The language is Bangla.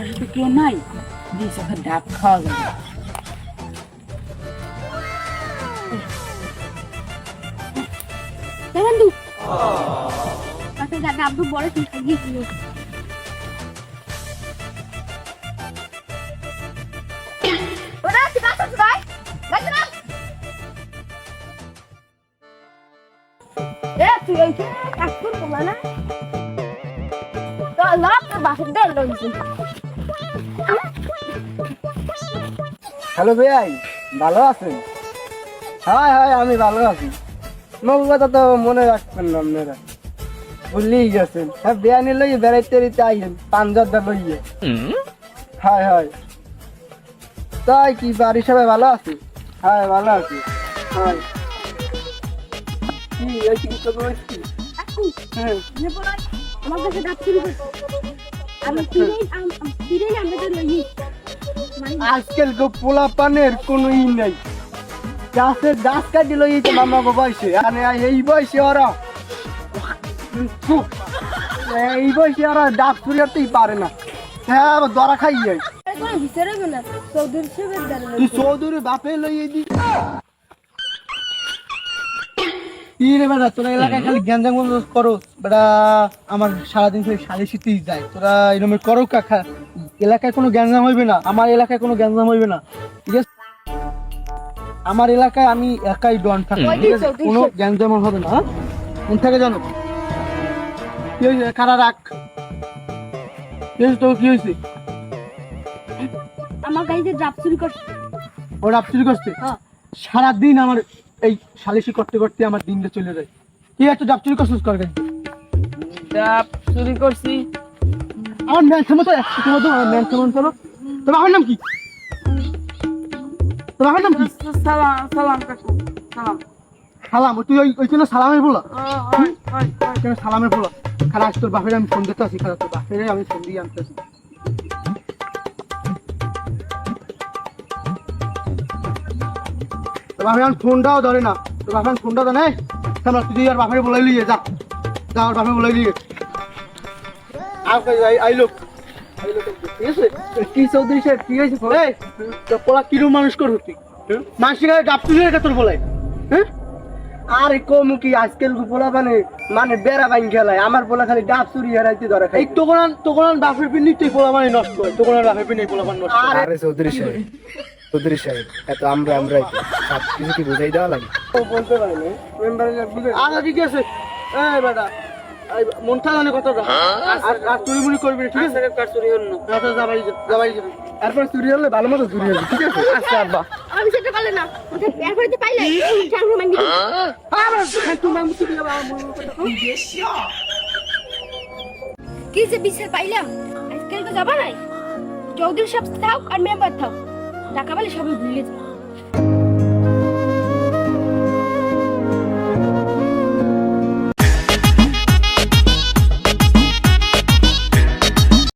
আশেপাশে তো কেউ নাই, দিস ওকে ডাব খাওয়া যাবে। বন্ধু আচ্ছা ডাব তো বড় ঠিক আছে গিয়ে ওরা কি বাসা ভাই গাছ না এ তুই এই কাজ করব না তো লাভ বাসা দে লইছি। হ্যালো ভাই, ভালো আছেন? হ্যাঁ হ্যাঁ, আমি ভালো আছি। মোর কথা তো মনে রাখবেন না আপনারা, ভুলেই গেছেন। হ্যাঁ, বিয়ানি লইয়ে বেড়াইতে বেড়াইতে আইয়েন, পাঞ্জাবটা লইয়ে। হ্যাঁ হ্যাঁ, তাই কি বাড়ির সবাই ভালো আছে? হ্যাঁ ভালো আছি। হ্যাঁ কি এই চিন্তা করছি? হ্যাঁ আমার কাছে ডাব চুরি করছে আমি ফিরে আমরা তো লই আজকাল গো পোলা পানের কোনো ই নাই, গাছের গাছ কাটি লইয়েছে মামা গো বয়সে, আর এই বয়সে ওরা এই বয়সে ওরা ডাব চুরি করতেই পারে না। হ্যাঁ আবার দরা খাই যাই। কোনো বিচারে না চৌধুরী সাহেবের দ্বারা তুই চৌধুরী বাপে লইয়ে দি কি রে বেটা, তোরা এলাকায় খালি গ্যাঞ্জাম করো বেটা, আমার সারাদিন খালি সালিশিতেই যায়। তোরা এরকম করো কাকা, এলাকায় কোনো গ্যাঞ্জাম হইবে না, আমার এলাকায় কোনো গ্যাঞ্জাম হইবে না, ঠিক আছে? আমার এলাকায় আমি একাই ডন থাকি, ঠিক আছে? কোনো গ্যাঞ্জাম হবে না। হ্যাঁ মন থেকে জানো কি হয়েছে? কারা রাখ কি হয়েছে? তোর কি হয়েছে? আমার গাড়িতে ডাব চুরি করছে। ও ডাব চুরি করছে? হ্যাঁ সারাদিন আমার এই সালিশি করতে করতে আমার দিনটা চলে যায়। কি একটা ডাব চুরি করছিস? কর ডাব চুরি করছি। আমার ম্যান থামো তো, একসাথে মতো ম্যান থামন করো। তোর বাবার নাম কি? তোর বাবার নাম কি? সালাম সালাম কাকু সালাম। সালাম? তুই ওই জন্য সালামের বলা? হয় হয় হয়। কেন সালামের বলা? খারাপ, তোর বাপের আমি ফোন দিতে আসি, খারাপ তোর বাপের আমি ফোন দিয়ে আনতেছি। তোর বাপের আমি ফোনটাও ধরে না, তোর বাপের ফোনটা দেয় না। তুই আর বাপের বলাই লিয়ে যা, যা আর বাপের বলাই লিয়ে আইলো। ঠিক আছে? কি চৌধুরী সাহেব কি হয়েছে? তোর পোলা কিরম মানুষ করবো তুই? মাসির ডাব চুরি রেখে তোর বলাই? হ্যাঁ আরে কমু কি আজকাল পোলা মানে বেড়া বাইন খেলায়, আমার পোলা খালি ডাব চুরি হারাইতে ধরে খাই। তোকরান বাপের পিন্ডি তুই পোলা মানে নষ্ট হয়, তোকরান বাপের পিন্ডি পোলা মানে নষ্ট। আরে চৌধুরী সাহেব এত আমরাই সব কিছু কি বুঝাই দেওয়া লাগে? ও বলতে পারে না মেম্বারে বুঝে। আচ্ছা ঠিক আছে, এই বেটা মনটা জানে কথাটা, আর চুরি মুড়ি করবি ঠিক আছে? কার চুরি হল না। আচ্ছা যাবাই এরপর চুরি হলে ভালো মতো চুরি হবে, ঠিক আছে? আচ্ছা আব্বা আমি সেটা পারলে না ওটা এরপরে তো পাইলে ঠাকুর মাঙ্গি কি যে বিচার পাইলাম আজকাল তো যাবা নাই চৌধুরী সাহেব থাক আর মেম্বার থাক টাকা পেলে সবাই ভুলে যায়।